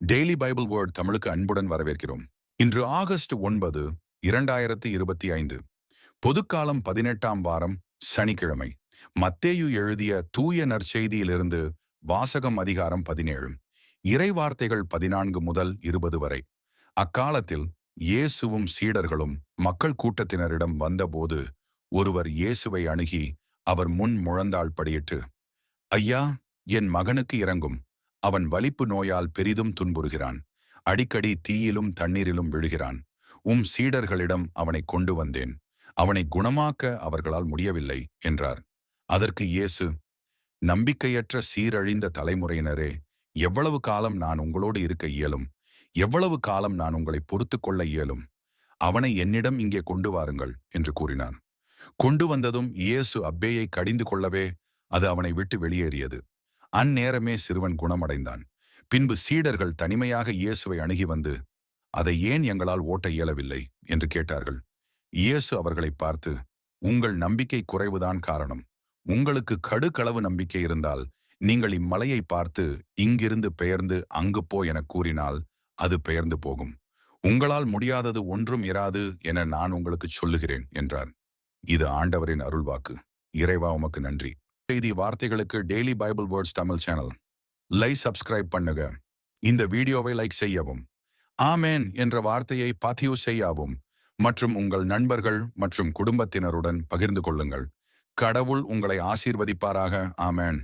Daily Bible word தமிழுக்கு அன்புடன் வரவேற்கிறோம். இன்று ஆகஸ்ட் 9, 2025. பொதுக்காலம் 18ஆம் வாரம், சனிக்கிழமை. மத்தேயு எழுதிய தூய நற்செய்தியிலிருந்து வாசகம். அதிகாரம் 17. இறைவார்த்தைகள் 14 முதல் 20 வரை. அக்காலத்தில் இயேசுவும் சீடர்களும் மக்கள் கூட்டத்தினரிடம் வந்தபோது ஒருவர் இயேசுவை அணுகி அவர் முன் முழந்தாள் படியிட்டு, ஐயா, என் மகனுக்கு இரங்கும். அவன் வலிப்பு நோயால் பெரிதும் துன்புறுகிறான். அடிக்கடி தீயிலும் தண்ணீரிலும் விழுகிறான். சீடர்களிடம் அவனை கொண்டு வந்தேன். அவனை குணமாக்க அவர்களால் முடியவில்லை என்றார். அதற்கு இயேசு, நம்பிக்கையற்ற சீரழிந்த தலைமுறையினரே, எவ்வளவு காலம் நான் உங்களோடு இருக்க இயலும்? எவ்வளவு காலம் நான் உங்களை பொறுத்து கொள்ள இயலும்? அவனை என்னிடம் இங்கே கொண்டு வாருங்கள் என்று கூறினார். கொண்டு வந்ததும் இயேசு அப்பேயை கடிந்து கொள்ளவே அது அவனை விட்டு வெளியேறியது. அந்நேரமே சிறுவன் குணமடைந்தான். பின்பு சீடர்கள் தனிமையாக இயேசுவை அணுகி வந்து, அதை ஏன் எங்களால் ஓட்ட இயலவில்லை என்று கேட்டார்கள். இயேசு அவர்களை பார்த்து, உங்கள் நம்பிக்கை குறைவுதான் காரணம். உங்களுக்கு கடுகளவு நம்பிக்கை இருந்தால் நீங்கள் இம்மலையை பார்த்து இங்கிருந்து பெயர்ந்து அங்கு போ என கூறினால் அது பெயர்ந்து போகும். உங்களால் முடியாதது ஒன்றும் இராது என நான் உங்களுக்கு சொல்லுகிறேன் என்றார். இது ஆண்டவரின் அருள்வாக்கு. இறைவா, உமக்கு நன்றி. செய்தி வார்த்தைகளுக்கு daily Bible words Tamil channel subscribe பண்ணுங்க. இந்த வீடியோவை லைக் செய்யவும், ஆமேன் என்ற வார்த்தையை பதிவு செய்யவும் மற்றும் உங்கள் நண்பர்கள் மற்றும் குடும்பத்தினருடன் பகிர்ந்து கொள்ளுங்கள். கடவுள் உங்களை ஆசீர்வதிப்பாராக. ஆமேன்.